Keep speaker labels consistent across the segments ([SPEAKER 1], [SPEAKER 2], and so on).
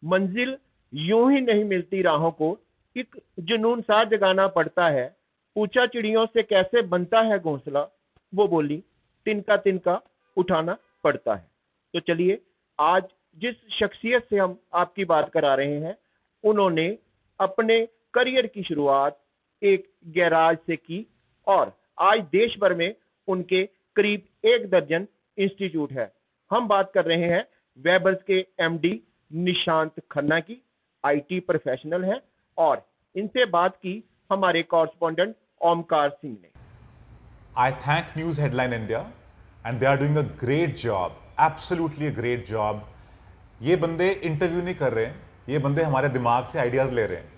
[SPEAKER 1] मंजिल यूं ही नहीं मिलती राहों को, एक जुनून सा जगाना पड़ता है। पूछा चिड़ियों से कैसे बनता है घोंसला, वो बोली तिनका तिनका उठाना पड़ता है। तो चलिए, आज जिस शख्सियत से हम आपकी बात करा रहे हैं, उन्होंने अपने करियर की शुरुआत एक गैराज से की और आज देश भर में उनके करीब 1 दर्जन इंस्टीट्यूट है। हम बात कर रहे हैं वेबर्स के एमडी निशांत खन्ना की। आईटी प्रोफेशनल है और इनसे बात की हमारे कॉरेस्पॉन्डेंट ओमकार सिंह ने।
[SPEAKER 2] I thank News Headline India and they are doing a great job, absolutely a great job. ये बंदे इंटरव्यू नहीं कर रहे हैं, ये बंदे हमारे दिमाग से आइडियाज ले रहे हैं।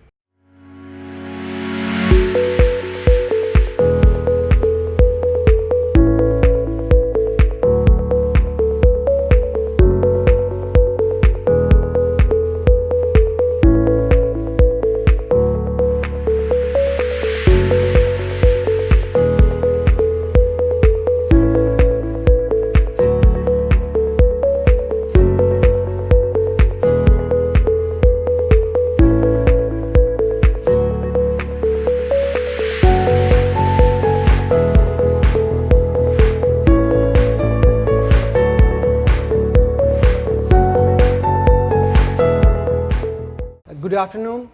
[SPEAKER 3] गुड आफ्टरनून,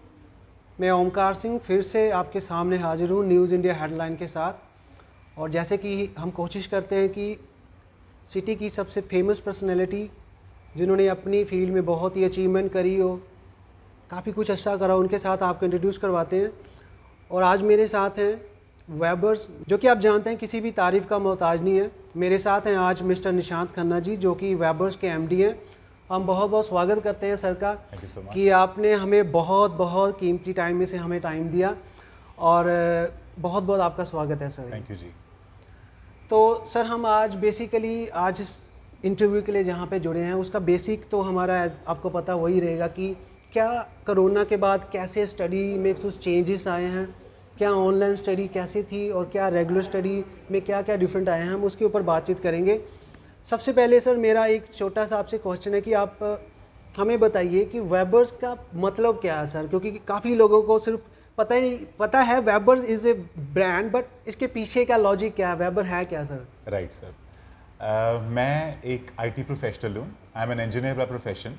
[SPEAKER 3] मैं ओमकार सिंह फिर से आपके सामने हाजिर हूँ न्यूज़ इंडिया हेडलाइन के साथ। और जैसे कि हम कोशिश करते हैं कि सिटी की सबसे फेमस पर्सनैलिटी जिन्होंने अपनी फील्ड में बहुत ही अचीवमेंट करी हो, काफ़ी कुछ अच्छा करा, उनके साथ आपको इंट्रोड्यूस करवाते हैं। और आज मेरे साथ हैं वेबर्स, जो कि आप जानते हैं किसी भी तारीफ़ का मोहताज नहीं है। मेरे साथ हैं आज मिस्टर निशांत खन्ना जी, जो कि वेबर्स के एमडी हैं। हम बहुत बहुत स्वागत करते हैं सर का कि आपने हमें बहुत बहुत कीमती टाइम में से हमें टाइम दिया और बहुत बहुत आपका स्वागत है सर।
[SPEAKER 2] थैंक यू जी।
[SPEAKER 3] तो सर, हम आज बेसिकली आज इस इंटरव्यू के लिए जहाँ पे जुड़े हैं, उसका बेसिक तो हमारा आपको पता वही रहेगा कि क्या कोरोना के बाद कैसे स्टडी में कुछ चेंजेस आए हैं, क्या ऑनलाइन स्टडी कैसी थी और क्या रेगुलर स्टडी में क्या क्या डिफरेंट आए हैं, हम उसके ऊपर बातचीत करेंगे। सबसे पहले सर, मेरा एक छोटा सा आपसे क्वेश्चन है कि आप हमें बताइए कि वेबर्स का मतलब क्या है सर, क्योंकि काफ़ी लोगों को सिर्फ पता है Weber's is a brand, but इसके पीछे का लॉजिक क्या है, वेबर है क्या सर?
[SPEAKER 2] राइट सर, मैं एक आईटी प्रोफेशनल हूँ। I am an engineer by profession.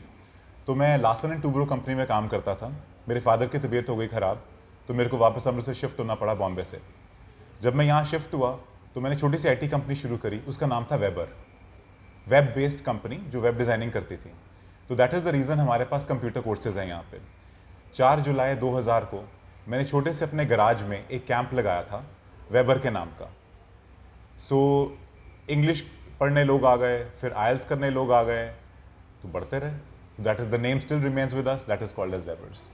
[SPEAKER 2] तो मैं लार्सन एंड टूब्रो कंपनी में काम करता था। मेरे फादर की तबीयत हो गई ख़राब, तो मेरे को वापस अमृतसर शिफ्ट होना पड़ा बॉम्बे से। जब मैं यहाँ शिफ्ट हुआ तो मैंने छोटी सी आईटी कंपनी शुरू करी, उसका नाम था वेबर, वेब बेस्ड कंपनी जो वेब डिज़ाइनिंग करती थी। तो दैट इज़ द रीज़न हमारे पास कंप्यूटर कोर्सेज हैं यहाँ पे। 4 जुलाई 2000 को मैंने छोटे से अपने गराज में एक कैंप लगाया था वेबर के नाम का। सो इंग्लिश पढ़ने लोग आ गए, फिर आयल्स करने लोग आ गए, तो बढ़ते रहे। That is the name still remains with us, that is called as Webers.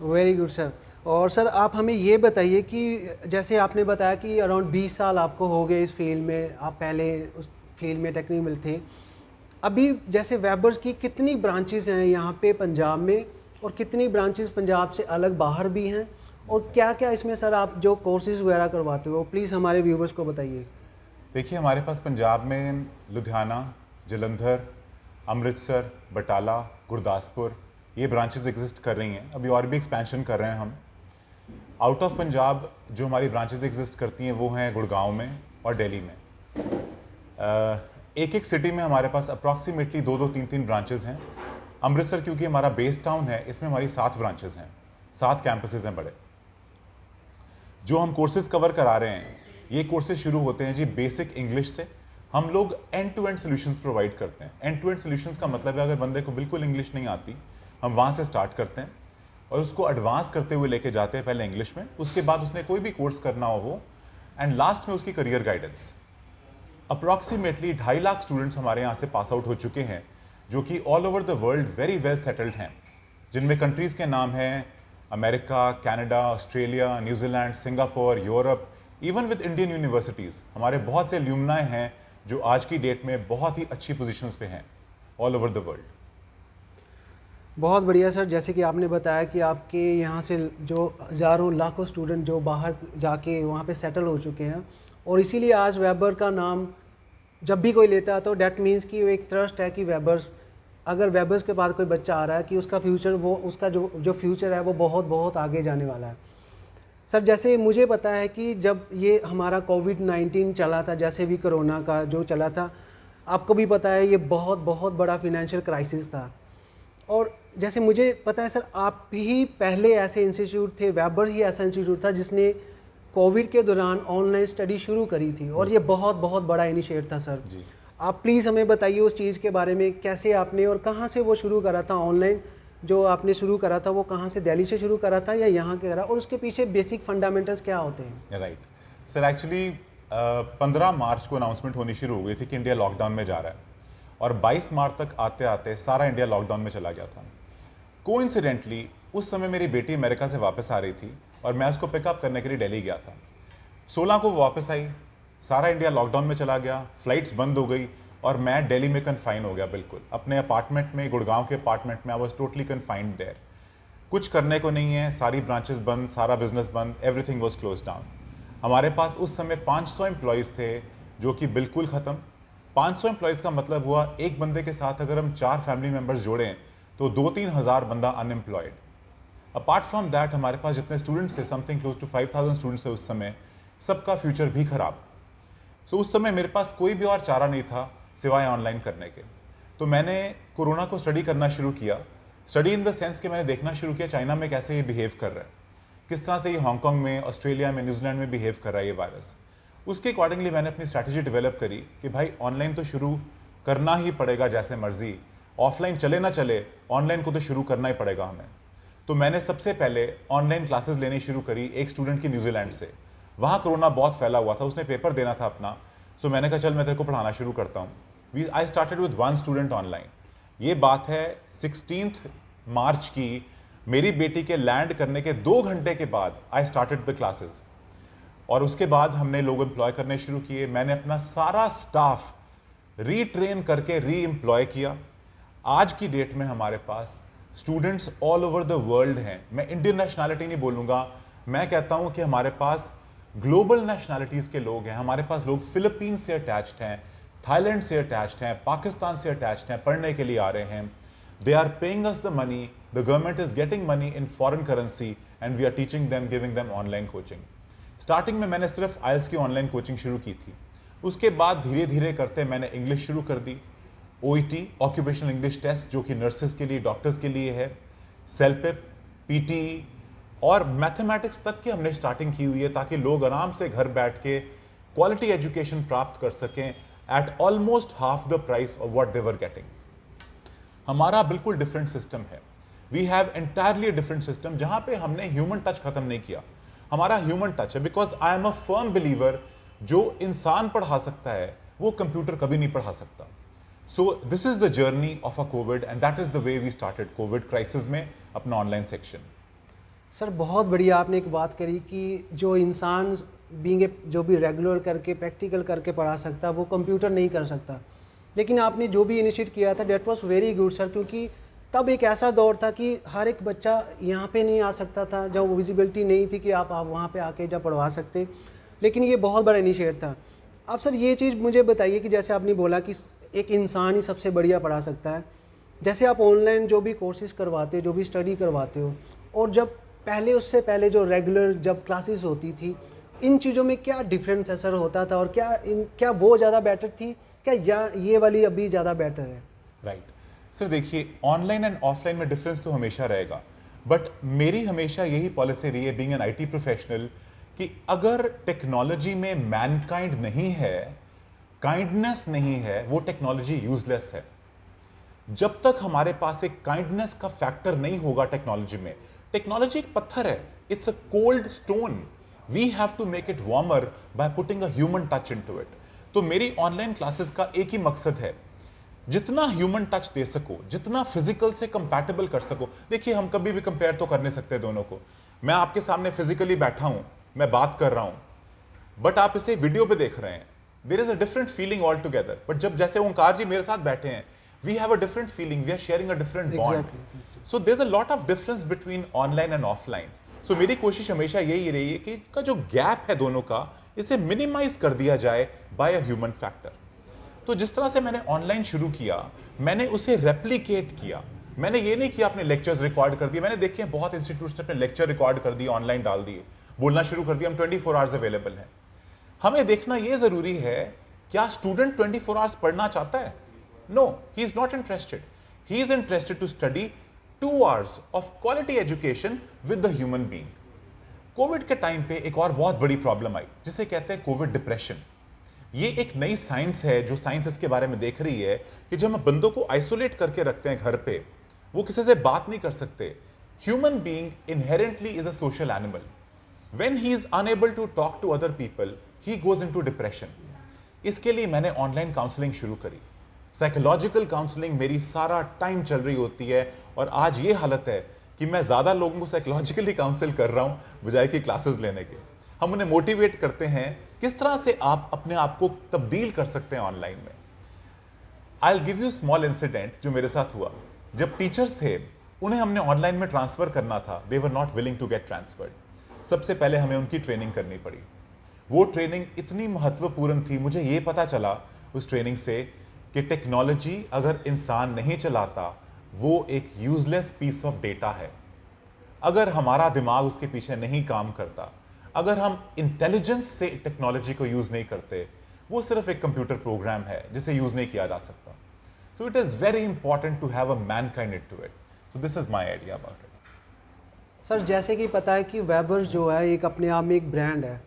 [SPEAKER 3] Very good sir. और सर, आप हमें ये बताइए कि जैसे आपने बताया कि अराउंड 20 साल आपको हो गए इस फील्ड में, आप पहले उस फील्ड में टेक्निकल थे। अभी जैसे वेबर्स की कितनी ब्रांचेस हैं यहाँ पे पंजाब में, और कितनी ब्रांचेस पंजाब से अलग बाहर भी हैं, और क्या क्या इसमें सर आप जो कोर्सेज वगैरह करवाते हो, प्लीज़ हमारे व्यूवर्स को बताइए।
[SPEAKER 2] देखिए, हमारे पास पंजाब में लुधियाना, जलंधर, अमृतसर, बटाला, गुरदासपुर, ये ब्रांचेस एग्जिस्ट कर रही हैं। अभी और भी एक्सपेंशन कर रहे हैं हम। आउट ऑफ पंजाब जो हमारी ब्रांचेस एग्जिस्ट करती हैं वो हैं गुड़गांव में और दिल्ली में। एक एक सिटी में हमारे पास अप्रॉक्सीमेटली 2-2, 3-3 ब्रांचेस हैं। अमृतसर क्योंकि हमारा बेस टाउन है, इसमें हमारी 7 ब्रांचेस हैं, 7 कैंपसेस हैं बड़े। जो हम कोर्सेज कवर करा रहे हैं, ये कोर्सेज शुरू होते हैं जी बेसिक इंग्लिश से। हम लोग end to end solutions provide करते हैं। एंड टू एंड सोल्यूशंस का मतलब है अगर बंदे को बिल्कुल इंग्लिश नहीं आती, हम वहाँ से स्टार्ट करते हैं और उसको एडवांस करते हुए लेके जाते हैं पहले इंग्लिश में, उसके बाद उसने कोई भी कोर्स करना हो वो, एंड लास्ट में उसकी career guidance. Approximately 2.5 lakh students हमारे यहाँ से पास आउट हो चुके हैं, जो कि all over the world very well settled हैं, जिनमें कंट्रीज़ के नाम हैं America, Canada, Australia, New Zealand, Singapore, Europe, even with Indian universities. हमारे बहुत से ल्यूमनाई हैं जो आज की डेट में बहुत ही अच्छी पोजीशंस पे हैं ऑल ओवर द वर्ल्ड।
[SPEAKER 3] बहुत बढ़िया सर। जैसे कि आपने बताया कि आपके यहाँ से जो हज़ारों लाखों स्टूडेंट जो बाहर जाके वहाँ पे सेटल हो चुके हैं, और इसीलिए आज वेबर का नाम जब भी कोई लेता है तो डैट मीन्स कि वो एक ट्रस्ट है कि वेबर्स अगर वेबर्स के बाद कोई बच्चा आ रहा है कि उसका फ्यूचर, वो उसका जो फ्यूचर है वो बहुत बहुत आगे जाने वाला है। सर जैसे मुझे पता है कि जब ये हमारा कोविड-19 चला था, जैसे भी कोरोना का जो चला था, आपको भी पता है ये बहुत बहुत बड़ा फिनेंशियल क्राइसिस था। और जैसे मुझे पता है सर, आप ही पहले ऐसे इंस्टीट्यूट थे, वेबर ही ऐसा इंस्टीट्यूट था जिसने कोविड के दौरान ऑनलाइन स्टडी शुरू करी थी, और ये बहुत बहुत बड़ा इनिशिएट था सर।
[SPEAKER 2] जी।
[SPEAKER 3] आप प्लीज़ हमें बताइए उस चीज़ के बारे में, कैसे आपने और कहाँ से वो शुरू करा था ऑनलाइन, जो आपने शुरू करा था वो कहाँ से, दिल्ली से शुरू करा था या यहाँ के करा, और उसके पीछे बेसिक फंडामेंटल्स क्या होते हैं?
[SPEAKER 2] राइट सर, एक्चुअली 15 मार्च को अनाउंसमेंट होनी शुरू हो गई थी कि इंडिया लॉकडाउन में जा रहा है, और 22 मार्च तक आते आते सारा इंडिया लॉकडाउन में चला गया था। कोइंसिडेंटली उस समय मेरी बेटी अमेरिका से वापस आ रही थी और मैं उसको पिकअप करने के लिए दिल्ली गया था। 16 को वो वापस आई, सारा इंडिया लॉकडाउन में चला गया, फ्लाइट्स बंद हो गई और मैं दिल्ली में कन्फाइन हो गया बिल्कुल अपने अपार्टमेंट में, गुड़गांव के अपार्टमेंट में। I was totally confined there. कुछ करने को नहीं है, सारी ब्रांचेस बंद, सारा बिजनेस बंद, एवरीथिंग वॉज क्लोज डाउन। हमारे पास उस समय 500 एम्प्लॉयज़ थे जो कि बिल्कुल ख़त्म। 500 एम्प्लॉयज़ का मतलब हुआ एक बंदे के साथ अगर हम 4 फैमिली मेम्बर्स जोड़ें तो 2-3 हज़ार बंदा अनएम्प्लॉयड। अपार्ट फ्रॉम दैट हमारे पास जितने स्टूडेंट्स थे, समथिंग क्लोज टू 5000 स्टूडेंट्स थे उस समय, सबका फ्यूचर भी खराब। सो उस समय मेरे पास कोई भी और चारा नहीं था सिवाय ऑनलाइन करने के। तो मैंने कोरोना को स्टडी करना शुरू किया। स्टडी इन द सेंस कि मैंने देखना शुरू किया चाइना में कैसे ये बिहेव कर रहा है, किस तरह से ये हांगकांग में, ऑस्ट्रेलिया में, न्यूजीलैंड में बिहेव कर रहा है ये वायरस। उसके अकॉर्डिंगली मैंने अपनी स्ट्रैटेजी डेवलप करी कि भाई ऑनलाइन तो शुरू करना ही पड़ेगा जैसे मर्जी, ऑफलाइन चले ना चले, ऑनलाइन को तो शुरू करना ही पड़ेगा हमें। तो मैंने सबसे पहले ऑनलाइन क्लासेस लेनी शुरू करी एक स्टूडेंट की न्यूजीलैंड से। वहाँ कोरोना बहुत फैला हुआ था, उसने पेपर देना था अपना। सो मैंने कहा चल मैं तेरे को पढ़ाना शुरू करता हूँ। I started with 1 student online. ये बात है 16 मार्च की। मेरी बेटी के लैंड करने के 2 घंटे के बाद आई स्टार्टेड द क्लासेस, और उसके बाद हमने लोग एम्प्लॉय करने शुरू किए। मैंने अपना सारा स्टाफ रीट्रेन करके री एम्प्लॉय किया। आज की डेट में हमारे पास students all over the world हैं। मैं इंडियन नेशनैलिटी नहीं बोलूँगा, मैं कहता हूँ कि हमारे पास ग्लोबल नेशनैलिटीज़ के लोग हैं। हमारे पास लोग फिलीपींस से अटैच्ड हैं, थाईलैंड से अटैच्ड हैं, पाकिस्तान से अटैच्ड हैं, पढ़ने के लिए आ रहे हैं। They are paying us the money, the government is getting money in foreign currency and we are teaching them, giving them online coaching. Starting में मैंने सिर्फ आइल्स की ऑनलाइन कोचिंग शुरू की थी। उसके बाद धीरे धीरे करते मैंने इंग्लिश शुरू कर दी। OET ऑक्यूपेशनल इंग्लिश टेस्ट जो कि नर्सेज के लिए, डॉक्टर्स के लिए है, सेल्पिप, PTE और मैथमेटिक्स तक की हमने स्टार्टिंग की हुई है ताकि लोग आराम से घर बैठ के क्वालिटी एजुकेशन प्राप्त कर सकें at almost half the price of what they were getting. हमारा बिल्कुल डिफरेंट सिस्टम है। We have entirely different system जहां पे हमने ह्यूमन टच खत्म नहीं किया। हमारा ह्यूमन टच है because I am a firm believer, जो इंसान पढ़ा सकता है वो कंप्यूटर कभी नहीं पढ़ा सकता। So this is the journey of a covid and that is the way we started covid crisis में अपना ऑनलाइन सेक्शन।
[SPEAKER 3] सर बहुत बढ़िया आपने एक बात करी कि जो इंसान बीइंग जो भी रेगुलर करके प्रैक्टिकल करके पढ़ा सकता वो कंप्यूटर नहीं कर सकता, लेकिन आपने जो भी इनिशिएट किया था that was very good sir, क्योंकि तब एक ऐसा दौर था कि हर एक बच्चा यहाँ पे नहीं आ सकता था, जब वो विजिबिलिटी नहीं थी कि आप वहाँ पे आके जब पढ़वा सकते, लेकिन ये बहुत बड़ा इनिशिएट था। अब सर ये चीज़ मुझे बताइए कि जैसे आपने बोला कि एक इंसान ही सबसे बढ़िया पढ़ा सकता है, जैसे आप ऑनलाइन जो भी कोर्सेज करवाते हो, जो भी स्टडी करवाते हो, और जब पहले उससे पहले जो रेगुलर जब क्लासेस होती थी, इन चीज़ों में क्या डिफरेंस असर होता था, और क्या वो ज़्यादा बेटर थी, क्या ये वाली अभी ज़्यादा बेटर है?
[SPEAKER 2] राइट सर, देखिए ऑनलाइन एंड ऑफलाइन में डिफरेंस तो हमेशा रहेगा, बट मेरी हमेशा यही पॉलिसी रही है बीइंग एन IT प्रोफेशनल कि अगर टेक्नोलॉजी में मैनकाइंड नहीं है, काइंडनेस नहीं है, वो टेक्नोलॉजी यूजलेस है। जब तक हमारे पास एक काइंडनेस का फैक्टर नहीं होगा टेक्नोलॉजी में, टेक्नोलॉजी एक पत्थर है, it's a cold stone, we have to make it warmer by putting a human touch into it. तो मेरी ऑनलाइन क्लासेस का एक ही मकसद है, जितना ह्यूमन टच दे सको, जितना फिजिकल से कंपैटिबल कर सको। देखिए हम कभी भी कंपेयर तो कर नहीं सकते दोनों को। मैं आपके सामने फिजिकली बैठा हूं, मैं बात कर रहा हूं, बट आप इसे वीडियो पे देख रहे हैं, there is a different feeling all together. But जब जैसे ओंकार जी मेरे साथ बैठे हैं, we have a different feeling, we are sharing a different bond. So there is a lot of difference between online and offline. So मेरी कोशिश हमेशा यही रही है कि इनका जो गैप है दोनों का, इसे मिनिमाइज कर दिया जाए बाय अ ह्यूमन फैक्टर। तो जिस तरह से मैंने ऑनलाइन शुरू किया, मैंने उसे रेप्लिकेट किया। मैंने ये नहीं किया अपने लेक्चर्स रिकॉर्ड कर दिए। मैंने देखे बहुत इंस्टीट्यूट्स ने अपने लेक्चर रिकॉर्ड कर दिए, ऑनलाइन डाल दिए, बोलना शुरू कर दिया, हम 24 आवर्स अवेलेबल हैं। हमें देखना ये जरूरी है, क्या स्टूडेंट 24 आवर्स पढ़ना चाहता है? No, he is not interested. He is interested to study 2 hours of quality education with the human being. Covid के टाइम पे एक और बहुत बड़ी प्रॉब्लम आई जिसे कहते हैं कोविड डिप्रेशन। ये एक नई साइंस है जो साइंस इसके बारे में देख रही है कि जब हम बंदों को आइसोलेट करके रखते हैं घर पे, वो किसी से बात नहीं कर सकते। Human being inherently is a social animal. When he is unable to talk to other people, he goes into depression. इसके लिए मैंने ऑनलाइन काउंसलिंग शुरू करी। साइकोलॉजिकल काउंसलिंग मेरी सारा टाइम चल रही होती है और आज ये हालत है कि मैं ज़्यादा लोगों को साइकोलॉजिकली काउंसिल कर रहा हूँ बजाय कि क्लासेस लेने के। हम उन्हें मोटिवेट करते हैं किस तरह से आप अपने आप को तब्दील कर सकते हैं ऑनलाइन में। I will give you small incident जो मेरे साथ हुआ। जब टीचर्स थे उन्हें हमने ऑनलाइन में ट्रांसफ़र करना था, they were not willing to get transferred. सबसे पहले हमें उनकी ट्रेनिंग करनी पड़ी। वो ट्रेनिंग इतनी महत्वपूर्ण थी, मुझे ये पता चला उस ट्रेनिंग से कि टेक्नोलॉजी अगर इंसान नहीं चलाता वो एक यूजलेस पीस ऑफ डेटा है। अगर हमारा दिमाग उसके पीछे नहीं काम करता, अगर हम इंटेलिजेंस से टेक्नोलॉजी को यूज नहीं करते, वो सिर्फ एक कंप्यूटर प्रोग्राम है जिसे यूज नहीं किया जा सकता। So it is very important to have a mankind into it. So this is my idea about it.
[SPEAKER 3] Sir जैसे कि पता है कि वेबर्स जो है एक अपने आप में एक ब्रांड है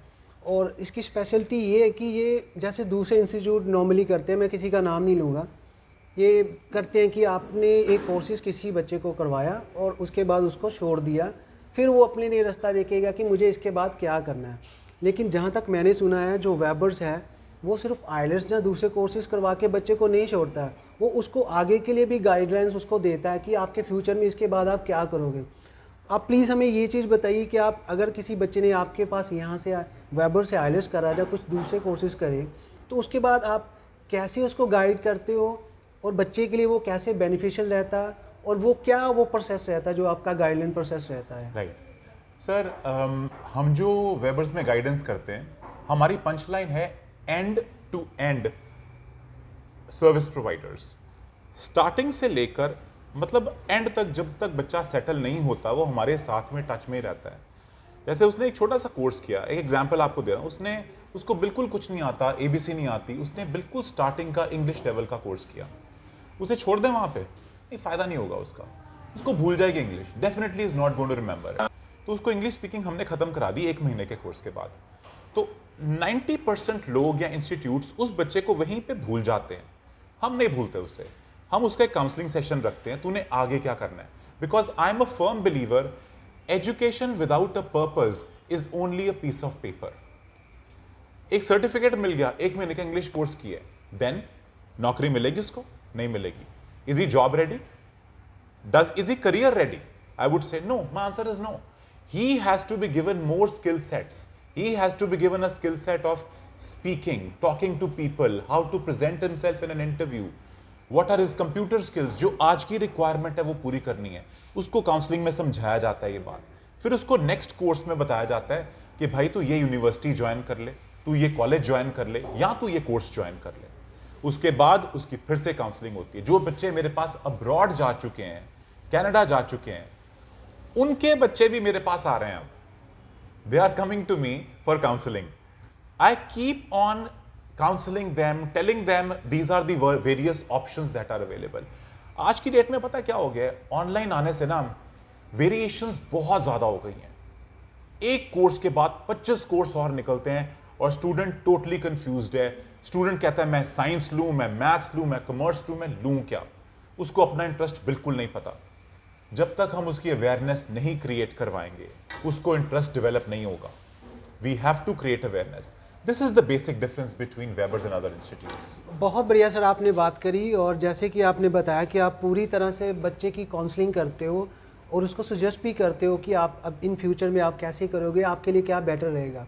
[SPEAKER 3] और इसकी स्पेशलिटी ये है कि ये जैसे दूसरे इंस्टीट्यूट नॉर्मली करते हैं, मैं किसी का नाम नहीं लूँगा, ये करते हैं कि आपने एक कोर्सेज किसी बच्चे को करवाया और उसके बाद उसको छोड़ दिया, फिर वो अपने लिए रास्ता देखेगा कि मुझे इसके बाद क्या करना है। लेकिन जहाँ तक मैंने सुना है जो वेबर्स है वो सिर्फ आइलेट्स या दूसरे कोर्सेज करवा के बच्चे को नहीं छोड़ता है, वो उसको आगे के लिए भी गाइडलाइंस उसको देता है कि आपके फ्यूचर में इसके बाद आप क्या करोगे। आप प्लीज़ हमें ये चीज़ बताइए कि आप अगर किसी बच्चे ने आपके पास यहाँ से वेबर से आइलेट्स करा या कुछ दूसरे कोर्सेज करे तो उसके बाद आप कैसे उसको गाइड करते हो और बच्चे के लिए वो कैसे बेनिफिशियल रहता है और वो क्या वो प्रोसेस रहता है जो आपका गाइडलाइन प्रोसेस रहता है?
[SPEAKER 2] राइट सर, हम जो वेबर्स में गाइडेंस करते हैं, हमारी पंच लाइन है end to end service providers. Starting से लेकर मतलब एंड तक, जब तक बच्चा सेटल नहीं होता वो हमारे साथ में टच में ही रहता है। जैसे उसने एक छोटा सा कोर्स किया, एक एग्जांपल आपको दे रहा हूँ, उसको बिल्कुल कुछ नहीं आता, ABC नहीं आती, उसने बिल्कुल स्टार्टिंग का इंग्लिश लेवल का कोर्स किया। उसे छोड़ दें वहाँ पे, नहीं फ़ायदा नहीं होगा उसका, उसको भूल जाएगी English, definitely is not going to remember. तो उसको इंग्लिश स्पीकिंग हमने ख़त्म करा दी 1 महीने के कोर्स के बाद। तो 90% लोग या इंस्टीट्यूट्स उस बच्चे को वहीं पे भूल जाते हैं। हम नहीं भूलते उससे, हम उसका एक काउंसलिंग सेशन रखते हैं, तूने आगे क्या करना है। Because I am a firm believer, education without a purpose is only a piece of paper. एक सर्टिफिकेट मिल गया, 1 महीने का इंग्लिश कोर्स किया, देन नौकरी मिलेगी उसको? नहीं मिलेगी। Is he job ready? Is he career ready? I would say no. My answer is no. He has to be given more skill sets. He has to be given a skill set of speaking, talking to people, how to present himself in an interview. What are his computer skills? जो आज की requirement है वो पूरी करनी है। उसको counselling में समझाया जाता है ये बात। फिर उसको नेक्स्ट कोर्स में बताया जाता है कि भाई तू ये यूनिवर्सिटी ज्वाइन कर ले, तू ये कॉलेज ज्वाइन कर ले, या तू ये कोर्स ज्वाइन कर ले। उसके बाद उसकी फिर से काउंसलिंग होती है। जो बच्चे मेरे पास अब्रॉड जा चुके हैं, कनाडा जा चुके हैं, उनके बच्चे भी मेरे पास आ रहे हैं अब। They are coming to me for counselling. I keep on counselling them, telling them these are the various options that are available. आज की डेट में पता क्या हो गया है, ऑनलाइन आने से ना वेरिएशंस बहुत ज्यादा हो गई हैं। एक कोर्स के बाद 25 कोर्स और निकलते हैं और स्टूडेंट टोटली कंफ्यूज्ड है। स्टूडेंट कहता है मैं साइंस लूं, मैं मैथ्स लूं, मैं कॉमर्स लूं, मैं लूं क्या? उसको अपना इंटरेस्ट बिल्कुल नहीं पता। जब तक हम उसकी अवेयरनेस नहीं क्रिएट करवाएंगे, उसको इंटरेस्ट डेवलप नहीं होगा। We have to create awareness. This is the basic difference between Webers and other institutes.
[SPEAKER 3] बहुत बढ़िया सर आपने बात करी, और जैसे कि आपने बताया कि आप पूरी तरह से बच्चे की काउंसलिंग करते हो और उसको सजेस्ट भी करते हो कि आप अब इन फ्यूचर में आप कैसे करोगे, आपके लिए क्या बेटर रहेगा।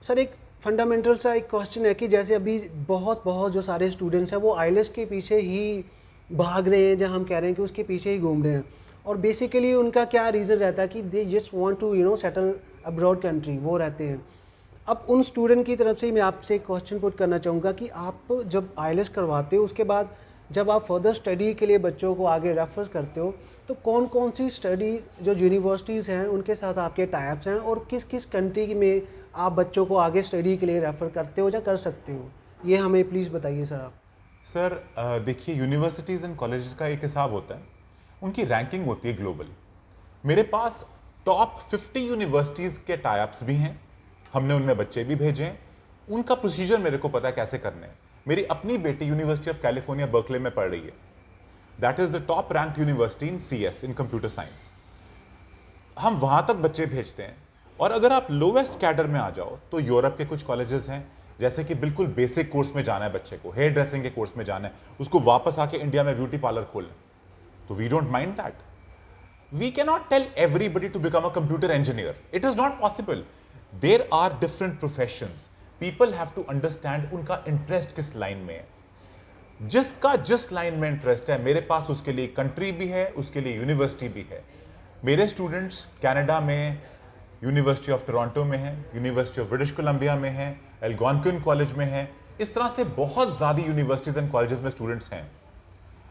[SPEAKER 3] सर एक फंडामेंटल सा एक क्वेश्चन है कि जैसे अभी बहुत जो सारे स्टूडेंट्स हैं वो आइलेट्स के पीछे ही भाग रहे हैं, जहाँ हम कह रहे हैं कि उसके पीछे ही घूम रहे हैं, और बेसिकली उनका क्या रीज़न रहता है कि they just want to settle abroad country, वो रहते हैं। अब उन स्टूडेंट की तरफ से मैं आपसे एक क्वेश्चन पुट करना चाहूँगा कि आप जब आइलेट्स करवाते हो उसके बाद जब आप फर्दर स्टडी के लिए बच्चों को आगे रेफर करते हो तो कौन कौन सी स्टडी जो यूनिवर्सिटीज़ हैं उनके साथ आपके टाइप्स हैं और किस किस कंट्री में आप बच्चों को आगे स्टडी के लिए रेफ़र करते हो या कर सकते हो, ये हमें प्लीज़ बताइए सर आप।
[SPEAKER 2] सर देखिए, यूनिवर्सिटीज़ एंड कॉलेजेस का एक हिसाब होता है, उनकी रैंकिंग होती है ग्लोबल। मेरे पास टॉप 50 यूनिवर्सिटीज़ के टाइप्स भी हैं, हमने उनमें बच्चे भी भेजे हैं, उनका प्रोसीजर मेरे को पता है कैसे करने हैं। मेरी अपनी बेटी यूनिवर्सिटी ऑफ कैलिफोर्निया बर्कले में पढ़ रही है, that is the top ranked university in CS, in computer science. हम वहाँ तक बच्चे भेजते हैं। और अगर आप लोवेस्ट कैडर में आ जाओ तो यूरोप के कुछ कॉलेजेस हैं, जैसे कि बिल्कुल बेसिक कोर्स में जाना है बच्चे को, हेयर ड्रेसिंग के कोर्स में जाना है, उसको वापस आके इंडिया में ब्यूटी पार्लर खोलना, तो we don't mind that. We can not tell everybody to become a computer engineer, it is not possible. There are different professions, people have to understand उनका इंटरेस्ट किस लाइन में है। जिसका जिस line में interest है, मेरे पास उसके लिए कंट्री भी है, उसके लिए यूनिवर्सिटी भी है। मेरे स्टूडेंट्स कनाडा में यूनिवर्सिटी ऑफ टोरंटो में है, यूनिवर्सिटी ऑफ ब्रिटिश कोलंबिया में है, एल्गोनक्विन कॉलेज में है, इस तरह से बहुत ज़्यादा यूनिवर्सिटीज़ एंड कॉलेजेस में स्टूडेंट्स हैं।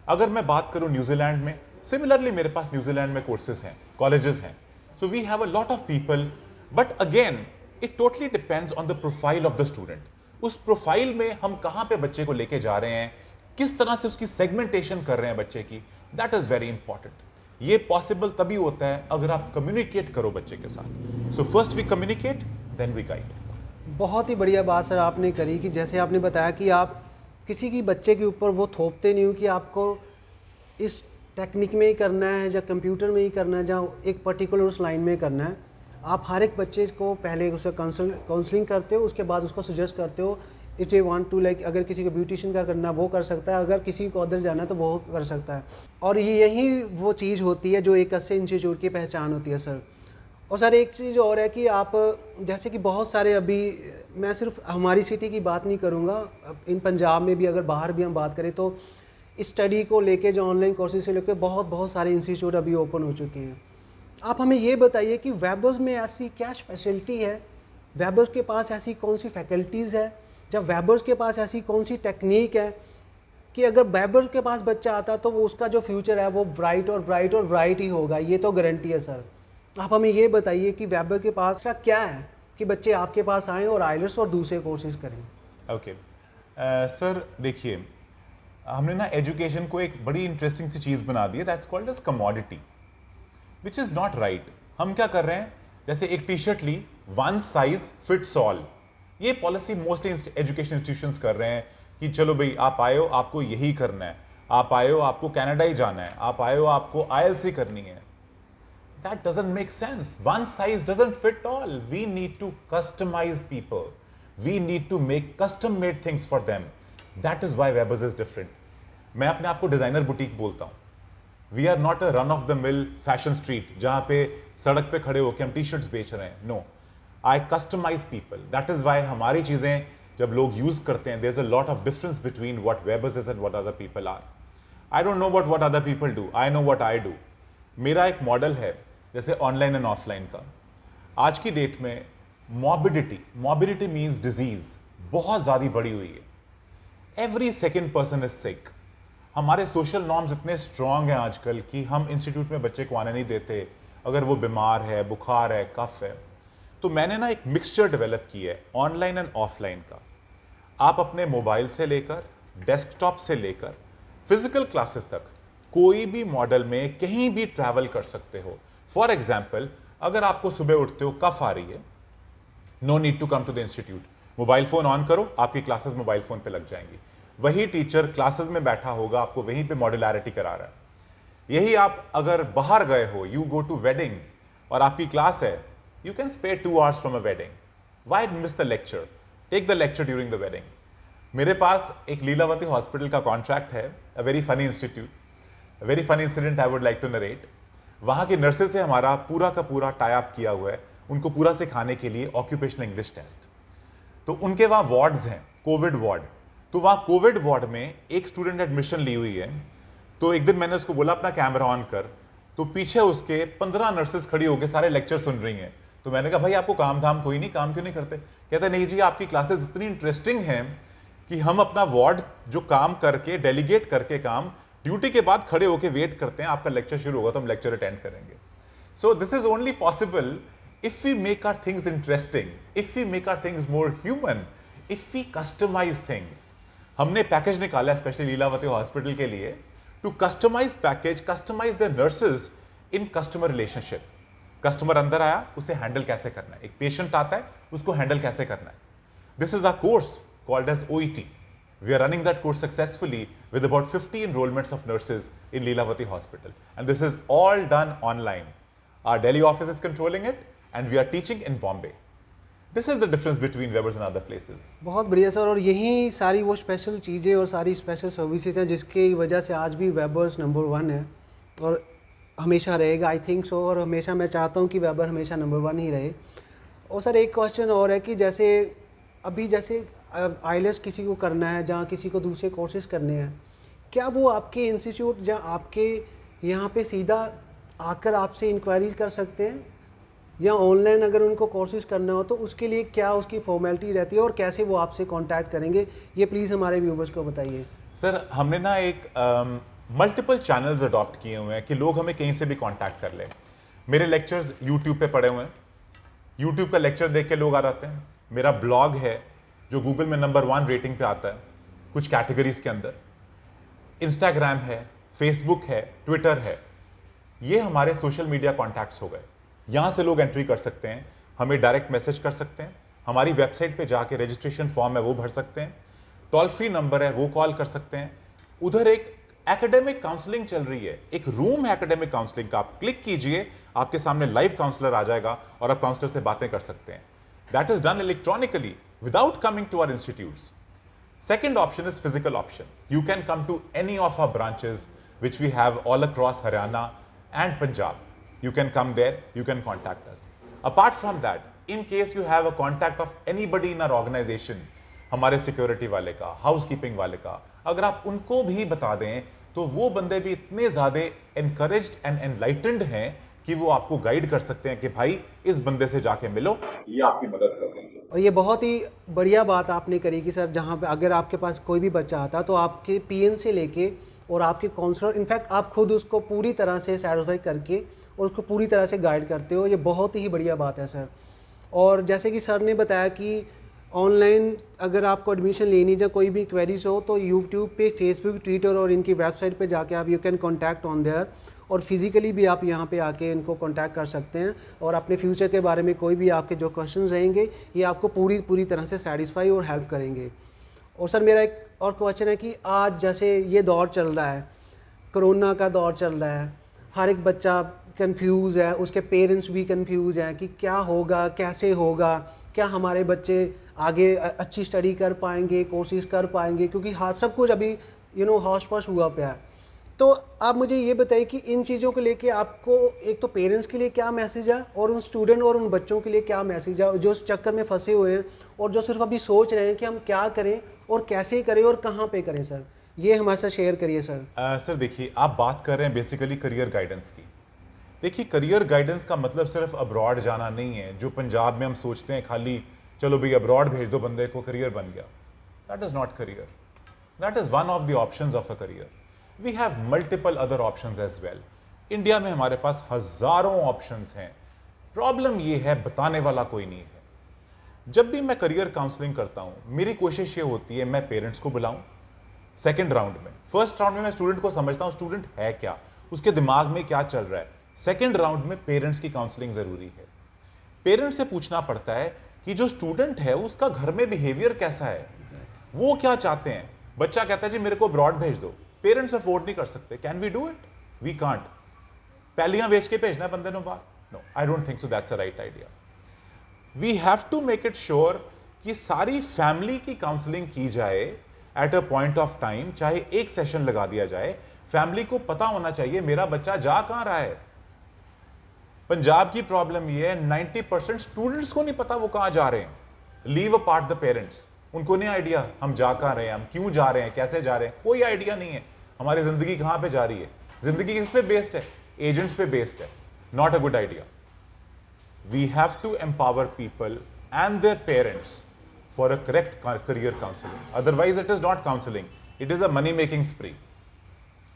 [SPEAKER 2] अगर मैं बात करूं न्यूजीलैंड में, सिमिलरली मेरे पास न्यूजीलैंड में कोर्सेज हैं, कॉलेजेस हैं। So we have a lot of people, but again it totally depends on the profile of the student. उस प्रोफाइल में हम कहाँ पे बच्चे को लेके जा रहे हैं, किस तरह से उसकी सेगमेंटेशन कर रहे हैं बच्चे की, दैट इज़ वेरी इंपॉर्टेंट। ये पॉसिबल तभी होता है अगर आप कम्युनिकेट करो बच्चे के साथ। So first we communicate, then we guide.
[SPEAKER 3] बहुत ही बढ़िया बात सर आपने करी कि जैसे आपने बताया कि आप किसी की बच्चे के ऊपर वो थोपते नहीं हो कि आपको इस टेक्निक में ही करना है या कंप्यूटर में ही करना है या एक पर्टिकुलर उस लाइन में करना है। आप हर एक बच्चे को पहले उसे काउंसलिंग करते हो, उसके बाद उसको सजेस्ट करते हो if you want to, like अगर किसी को ब्यूटिशियन का करना वो कर सकता है, अगर किसी को अदर जाना तो वो कर सकता है। और यही वो चीज़ होती है जो एक अच्छे इंस्टीट्यूट की पहचान होती है सर। और सर एक चीज़ और है कि आप जैसे कि बहुत सारे, अभी मैं सिर्फ हमारी सिटी की बात नहीं करूँगा, इन पंजाब में भी अगर बाहर भी हम बात करें तो स्टडी को लेके जो ऑनलाइन कोर्सेज से लेकर बहुत सारे इंस्टीट्यूट अभी ओपन हो चुके हैं। आप हमें ये बताइए कि वेबर्स में ऐसी क्या स्पेशलिटी है, वेबर्स के पास ऐसी कौन सी फैकल्टीज़ है, जब वेबर्स के पास ऐसी कौन सी टेक्निक है कि अगर वेबर के पास बच्चा आता तो वो उसका जो फ्यूचर है वो ब्राइट ही होगा, ये तो गारंटी है सर। आप हमें ये बताइए कि वेबर के पास ऐसा क्या है कि बच्चे आपके पास आएँ और आइलेट्स और दूसरे कोर्सेज करें।
[SPEAKER 2] ओके सर, देखिए हमने ना एजुकेशन को एक बड़ी इंटरेस्टिंग सी चीज़ बना दी है, that's called as commodity, which is not right. हम क्या कर रहे हैं, जैसे एक टी शर्ट ली, वन साइज फिट्स ऑल, ये पॉलिसी मोस्टली एजुकेशन इंस्टीट्यूशंस कर रहे हैं कि चलो भाई आप आए हो आपको यही करना है, आप आए हो आपको कनाडा ही जाना है, आप आए हो आपको IELTS ही करनी है। That doesn't make sense. One size doesn't fit all. We need to customize people. We need to make custom made things for them. That is why Weber's is different. मैं अपने आप को डिजाइनर बुटीक बोलता हूँ। We are not a run of the mill fashion street जहाँ पे सड़क पे खड़े होकर हम टी-शर्ट्स बेच रहे हैं। No, I customize people. That is why हमारी चीजें जब लोग यूज करते हैं, there's a lot of difference between what Weber's is and what other people are. I don't know what other people do. I know what I do. मेरा एक model है जैसे ऑनलाइन एंड ऑफलाइन का। आज की date में morbidity means disease बहुत ज़्यादा बढ़ी हुई है। Every second person is sick. हमारे सोशल नॉर्म्स इतने स्ट्रांग हैं आजकल कि हम इंस्टीट्यूट में बच्चे को आने नहीं देते अगर वो बीमार है, बुखार है, कफ है। तो मैंने ना एक मिक्सचर डेवलप की है ऑनलाइन एंड ऑफलाइन का। आप अपने मोबाइल से लेकर, डेस्कटॉप से लेकर फिजिकल क्लासेस तक कोई भी मॉडल में कहीं भी ट्रैवल कर सकते हो। फॉर एग्जाम्पल, अगर आपको सुबह उठते हो कफ आ रही है, no need to come to the institute, mobile phone on करो, आपकी क्लासेस मोबाइल फोन पे लग जाएंगी। वही टीचर क्लासेस में बैठा होगा, आपको वहीं पे मॉड्यूलैरिटी करा रहा है। यही आप अगर बाहर गए हो, यू गो टू वेडिंग और आपकी क्लास है, you can spare 2 hours from a wedding. Why miss the lecture? Take the lecture during the wedding. मेरे पास एक लीलावती हॉस्पिटल का कॉन्ट्रैक्ट है, a very funny institute, a very funny incident I would like to narrate. वहाँ की nurses से हमारा पूरा का पूरा टाई अप किया हुआ है, उनको पूरा सिखाने के लिए ऑक्यूपेशनल इंग्लिश टेस्ट। तो उनके वहाँ वार्ड्स हैं, कोविड वार्ड। तो वहाँ कोविड वार्ड में एक स्टूडेंट एडमिशन ली हुई है। तो एक दिन मैंने उसको बोला अपना कैमरा ऑन कर, तो पीछे उसके 15 नर्सेज खड़ी होकर सारे लेक्चर सुन रही हैं। तो मैंने कहा भाई आपको काम धाम कोई नहीं, काम क्यों नहीं करते? कहते नहीं जी आपकी क्लासेस इतनी इंटरेस्टिंग हैं कि हम अपना वार्ड जो काम करके डेलीगेट करके काम ड्यूटी के बाद खड़े होकर वेट करते हैं, आपका लेक्चर शुरू होगा तो हम लेक्चर अटेंड करेंगे. सो this is only possible if we make our things interesting, if we make our things more human, if we customize things. हमने पैकेज निकाला है स्पेशली लीलावती हॉस्पिटल के लिए to customise package, customise the nurses in customer relationship. Customer अंदर आया, उसे handle कैसे करना है, एक पेशेंट आता है उसको हैंडल कैसे करना है. This is a course called as OET. We are running that course successfully with about 50 enrollments of nurses in Leelavati Hospital. And this is all done online. Our Delhi office is controlling it and we are teaching in Bombay. This is the difference between Webbers and other places.
[SPEAKER 3] बहुत बढ़िया sir. और यही सारी वो special चीज़ें और सारी special services हैं जिसकी वजह से आज भी वेबर्स नंबर 1 है और हमेशा रहेगा, आई थिंक सो. और हमेशा मैं चाहता हूँ कि वेबर हमेशा नंबर 1 ही रहे. और सर एक क्वेश्चन और है कि जैसे अभी जैसे आईलेट्स किसी को करना है, जहाँ किसी को दूसरे कोर्सेज करने हैं, क्या वो आपके इंस्टीट्यूट या आपके यहाँ पे सीधा आकर आपसे इंक्वायरीज कर सकते हैं, या ऑनलाइन अगर उनको कोर्सेज करना हो तो उसके लिए क्या उसकी फॉर्मेलिटी रहती है और कैसे वो आपसे कांटेक्ट करेंगे, ये प्लीज़ हमारे व्यूवर्स को बताइए.
[SPEAKER 2] सर हमने ना एक मल्टीपल चैनल्स अडॉप्ट किए हुए हैं कि लोग हमें कहीं से भी कांटेक्ट कर लें. मेरे लेक्चर्स यूट्यूब पे पड़े हुए हैं, यूट्यूब का लेक्चर देख के लोग आ जाते हैं. मेरा ब्लॉग है जो गूगल में नंबर 1 रेटिंग पे आता है कुछ कैटेगरीज के अंदर. इंस्टाग्राम है, फेसबुक है, ट्विटर है. ये हमारे सोशल मीडिया कॉन्टैक्ट्स हो गए. यहाँ से लोग एंट्री कर सकते हैं, हमें डायरेक्ट मैसेज कर सकते हैं, हमारी वेबसाइट पे जाके रजिस्ट्रेशन फॉर्म है वो भर सकते हैं, टोल फ्री नंबर है वो कॉल कर सकते हैं. उधर एक एकेडमिक काउंसलिंग चल रही है, एक रूम है एकेडमिक काउंसलिंग का. आप क्लिक कीजिए, आपके सामने लाइव काउंसलर आ जाएगा और आप काउंसलर से बातें कर सकते हैं. That is done electronically without coming to our institutes. Second option is physical option. You can come to any of our branches which we have all across Haryana and Punjab. You can come there, you can contact us. Apart from that, in case you have a contact of anybody in our organization, हमारे security वाले का, housekeeping वाले का, अगर आप उनको भी बता दें तो वो बंदे भी इतने ज़्यादा encouraged and enlightened हैं कि वो आपको गाइड कर सकते हैं कि भाई इस बंदे से जाके मिलो, ये आपकी मदद कर देंगे.
[SPEAKER 3] और ये बहुत ही बढ़िया बात आपने करी कि सर जहाँ पे अगर आपके पास कोई भी बच्चा आता तो आपके पीएन से लेके और आपके काउंसलर, इनफैक्ट आप खुद उसको पूरी तरह से सेटिस्फाई करके और उसको पूरी तरह से गाइड करते हो. ये बहुत ही बढ़िया बात है सर. और जैसे कि सर ने बताया कि ऑनलाइन अगर आपको एडमिशन लेनी या कोई भी क्वेरीज हो तो यूट्यूब पे, फेसबुक, ट्विटर और इनकी वेबसाइट पे जाके आप you can contact on their. और फिज़िकली भी आप यहाँ पे आके इनको कांटेक्ट कर सकते हैं और अपने फ्यूचर के बारे में कोई भी आपके जो क्वेश्चंस रहेंगे ये आपको पूरी तरह से सेटिस्फाई और हेल्प करेंगे. और सर मेरा एक और क्वेश्चन है कि आज जैसे ये दौर चल रहा है, कोरोना का दौर चल रहा है, हर एक बच्चा कंफ्यूज है, उसके पेरेंट्स भी कंफ्यूज हैं कि क्या होगा, कैसे होगा, क्या हमारे बच्चे आगे अच्छी स्टडी कर पाएंगे, कोर्सेज कर पाएंगे, क्योंकि हाँ सब कुछ अभी हौश पौश हुआ पे है. तो आप मुझे ये बताइए कि इन चीज़ों को लेके आपको एक तो पेरेंट्स के लिए क्या मैसेज है और उन स्टूडेंट और उन बच्चों के लिए क्या मैसेज है जो इस चक्कर में फंसे हुए हैं और जो सिर्फ अभी सोच रहे हैं कि हम क्या करें और कैसे करें और कहाँ पे करें. सर ये हमारे साथ शेयर करिए सर.
[SPEAKER 2] सर देखिए, आप बात कर रहे हैं बेसिकली करियर गाइडेंस की. देखिए, करियर गाइडेंस का मतलब सिर्फ अब्रॉड जाना नहीं है. जो पंजाब में हम सोचते हैं खाली चलो भाई अब्रॉड भेज दो बंदे को, करियर बन गया. That is not career. That is one of the options of a career. We have multiple other options as well. India में हमारे पास हजारों ऑप्शंस हैं. प्रॉब्लम ये है बताने वाला कोई नहीं है. जब भी मैं करियर काउंसलिंग करता हूं मेरी कोशिश ये होती है मैं पेरेंट्स को बुलाऊं सेकंड राउंड में. फर्स्ट राउंड में मैं स्टूडेंट को समझता हूं स्टूडेंट है क्या, उसके दिमाग में क्या चल रहा है. सेकंड राउंड में पेरेंट्स की काउंसलिंग जरूरी है. पेरेंट्स से पूछना पड़ता है कि जो स्टूडेंट है उसका घर में बिहेवियर कैसा है, वो क्या चाहते हैं. बच्चा कहता है जी मेरे को अब्रॉड भेज दो. पेरेंट्स अफोर्ड नहीं कर सकते. Can we do it? We can't. पहलियां बेच के भेजना बंदे नो बाहर. No, I don't think so that's a right idea. We have to make it sure कि सारी फैमिली की काउंसलिंग की जाए at a point of time. चाहे एक सेशन लगा दिया जाए. फैमिली को पता होना चाहिए मेरा बच्चा जा कहां रहा है. पंजाब की प्रॉब्लम यह है 90% स्टूडेंट्स को नहीं पता वो कहां जा रहे हैं. Leave apart the parents. उनको नहीं आइडिया हम जा कहां रहे हैं, हम क्यों जा रहे हैं, कैसे जा रहे हैं, कोई आइडिया नहीं है. हमारी जिंदगी कहां पे जा रही है. जिंदगी किस पे बेस्ड है? एजेंट्स पे बेस्ड है. Not a good idea. We have to empower people and their parents for a correct career counseling. Otherwise, it is not counseling. It is a money-making spree.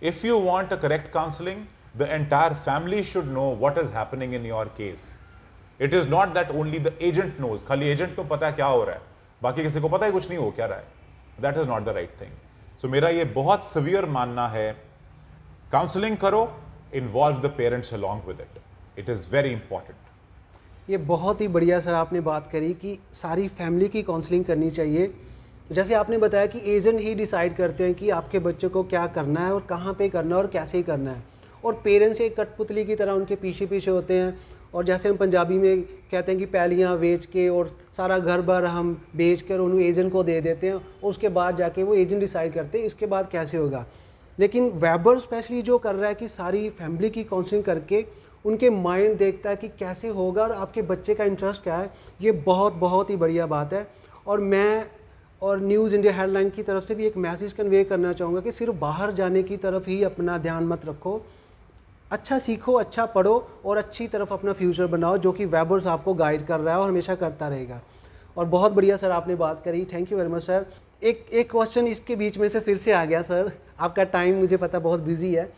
[SPEAKER 2] If you want a correct counseling, the entire family should know what is happening in your case. It is not that only the agent knows. खाली agent को पता है क्या हो रहा है, बाकी किसी को पता ही कुछ नहीं हो क्या रहा है. That is not the right thing. So मेरा ये बहुत severe मानना है, counseling करो, involve the parents along with it. It is very important.
[SPEAKER 3] ये बहुत ही बढ़िया सर आपने बात करी कि सारी फैमिली की काउंसलिंग करनी चाहिए. जैसे आपने बताया कि एजेंट ही डिसाइड करते हैं कि आपके बच्चे को क्या करना है और कहाँ पे करना है और कैसे करना है, और पेरेंट्स एक कठपुतली की तरह उनके पीछे पीछे होते हैं. और जैसे हम पंजाबी में कहते हैं कि पैलियाँ बेच के और सारा घर बार हम बेच कर उन्हें एजेंट को दे देते हैं, और उसके बाद जाके वो एजेंट डिसाइड करते हैं इसके बाद कैसे होगा. लेकिन वेबर स्पेशली जो कर रहा है कि सारी फैमिली की काउंसलिंग करके उनके माइंड देखता है कि कैसे होगा और आपके बच्चे का इंटरेस्ट क्या है, ये बहुत ही बढ़िया बात है. और मैं और न्यूज़ इंडिया हेडलाइन की तरफ से भी एक मैसेज कन्वे करना चाहूँगा कि सिर्फ बाहर जाने की तरफ ही अपना ध्यान मत रखो. अच्छा सीखो, अच्छा पढ़ो और अच्छी तरफ अपना फ्यूचर बनाओ, जो कि वेबर्स आपको गाइड कर रहा है और हमेशा करता रहेगा. और बहुत बढ़िया सर आपने बात करी. Thank you very much sir. एक क्वेश्चन इसके बीच में से फिर से आ गया सर. आपका टाइम मुझे पता बहुत बिजी है.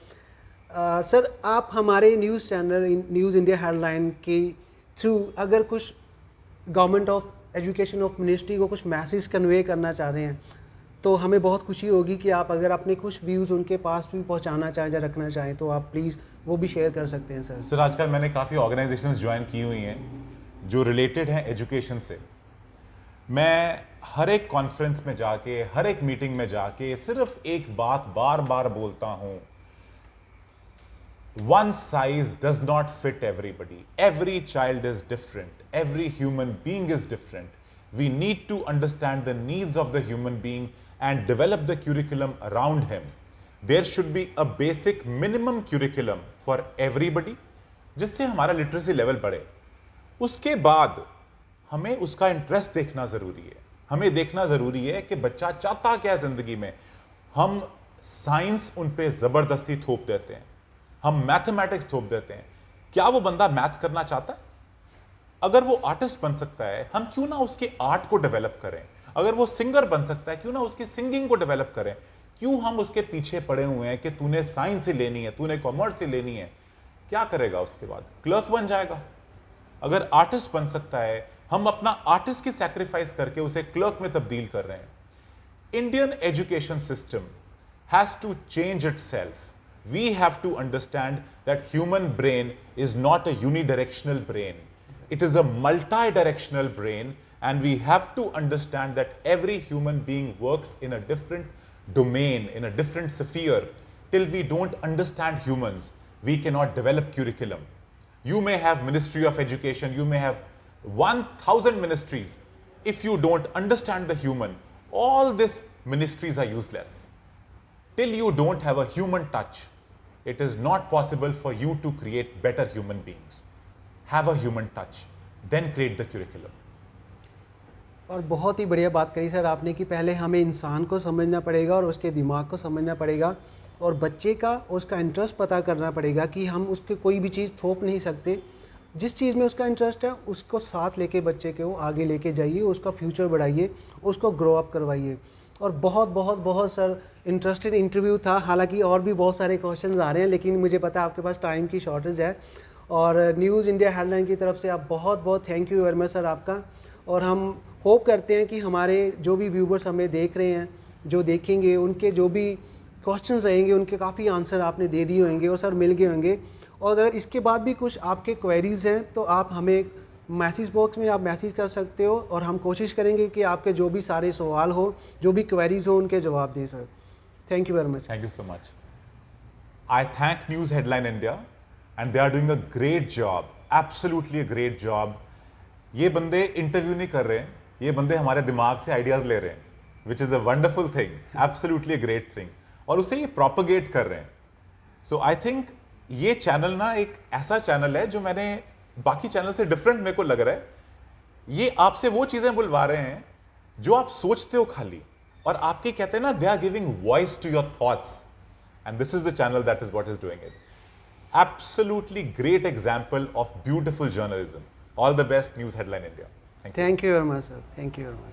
[SPEAKER 3] सर आप हमारे news channel news India headline के थ्रू अगर कुछ government of education of ministry को कुछ मैसेज कन्वे करना चाह रहे हैं तो हमें बहुत खुशी होगी कि आप अगर अपने कुछ व्यूज़ उनके पास भी पहुंचाना चाहें या रखना चाहें तो आप प्लीज़ वो भी शेयर कर सकते हैं सर.
[SPEAKER 2] सर आजकल मैंने काफ़ी ऑर्गेनाइजेशंस ज्वाइन की हुई हैं जो रिलेटेड हैं एजुकेशन से. मैं हर एक कॉन्फ्रेंस में जाके, हर एक मीटिंग में जाके सिर्फ एक बात बार बार बोलता हूँ, one size does not fit everybody. Every child is different. Every human being is different. We need to understand the needs of the human being and develop the curriculum around him. There should be a basic minimum curriculum for everybody, जिससे हमारा literacy level बढ़े. उसके बाद हमें उसका interest देखना जरूरी है. हमें देखना जरूरी है कि बच्चा चाहता क्या है जिंदगी में. हम साइंस उन पे जबरदस्ती थोप देते हैं, हम मैथमेटिक्स थोप देते हैं. क्या वो बंदा मैथ्स करना चाहता है? अगर वो आर्टिस्ट बन सकता है, हम क्यों ना उसके आर्ट को डेवलप करें. अगर वो सिंगर बन सकता है, क्यों ना उसकी सिंगिंग को डेवलप करें. क्यों हम उसके पीछे पड़े हुए हैं कि तूने साइंस ही लेनी है, तूने कॉमर्स ही लेनी है. क्या करेगा उसके बाद? क्लर्क बन जाएगा. अगर आर्टिस्ट बन सकता है, हम अपना आर्टिस्ट की सैक्रिफाइस करके उसे क्लर्क में तब्दील कर रहे हैं. Indian education system has to change itself. We have to understand that human brain is not a unidirectional brain. It is a multi-directional brain, and we have to understand that every human being works in a different domain, in a different sphere. Till we don't understand humans, we cannot develop curriculum. You may have Ministry of Education, you may have 1000 ministries. If you don't understand the human, all these ministries are useless. Till you don't have a human touch, it is not possible for you to create better human beings. Have a human touch, then create the curriculum.
[SPEAKER 3] और बहुत ही बढ़िया बात करी sir आपने कि पहले हमें इंसान को समझना पड़ेगा और उसके दिमाग को समझना पड़ेगा, और बच्चे का उसका इंटरेस्ट पता करना पड़ेगा कि हम उसके कोई भी चीज़ थोप नहीं सकते. जिस चीज़ में उसका इंटरेस्ट है उसको साथ लेके बच्चे के वो आगे लेके जाइए, उसका फ्यूचर बढ़ाइए, उसको ग्रो अप करवाइए. और बहुत सर इंटरेस्टेड इंटरव्यू था. हालांकि और भी बहुत सारे क्वेश्चंस आ रहे हैं, लेकिन मुझे पता है आपके पास टाइम की शॉर्टेज है. और न्यूज़ इंडिया हेडलाइन की तरफ से आप बहुत thank you very much sir आपका. और हम होप करते हैं कि हमारे जो भी व्यूवर्स हमें देख रहे हैं, जो देखेंगे, उनके जो भी क्वेश्चंस रहेंगे उनके काफ़ी आंसर आपने दे दिए होंगे और सर मिल गए होंगे. और अगर इसके बाद भी कुछ आपके क्वेरीज़ हैं तो आप हमें मैसेज बॉक्स में आप मैसेज कर सकते हो, और हम कोशिश करेंगे कि आपके जो भी सारे सवाल हो, जो भी क्वेरीज हो, उनके जवाब दें sir. Thank you very much.
[SPEAKER 2] Thank you so much. I thank News Headline India, and they are doing a great job, absolutely a great job. ये बंदे इंटरव्यू नहीं कर रहे हैं, ये बंदे हमारे दिमाग से आइडियाज ले रहे हैं, which is a wonderful thing, absolutely a great thing. और उसे ये प्रोपगेट कर रहे हैं. So I think ये चैनल ना एक ऐसा चैनल है जो मैंने बाकी चैनल से डिफरेंट मेरे को लग रहा है. ये आपसे वो चीजें बुलवा रहे हैं जो आप सोचते हो खाली, और आपके कहते हैं ना, they are giving voice to your thoughts, and this is the channel that is what is doing it. Absolutely great example of beautiful journalism. All the best, News Headline India. Thank you.
[SPEAKER 3] Thank you very much, sir. Thank you very much.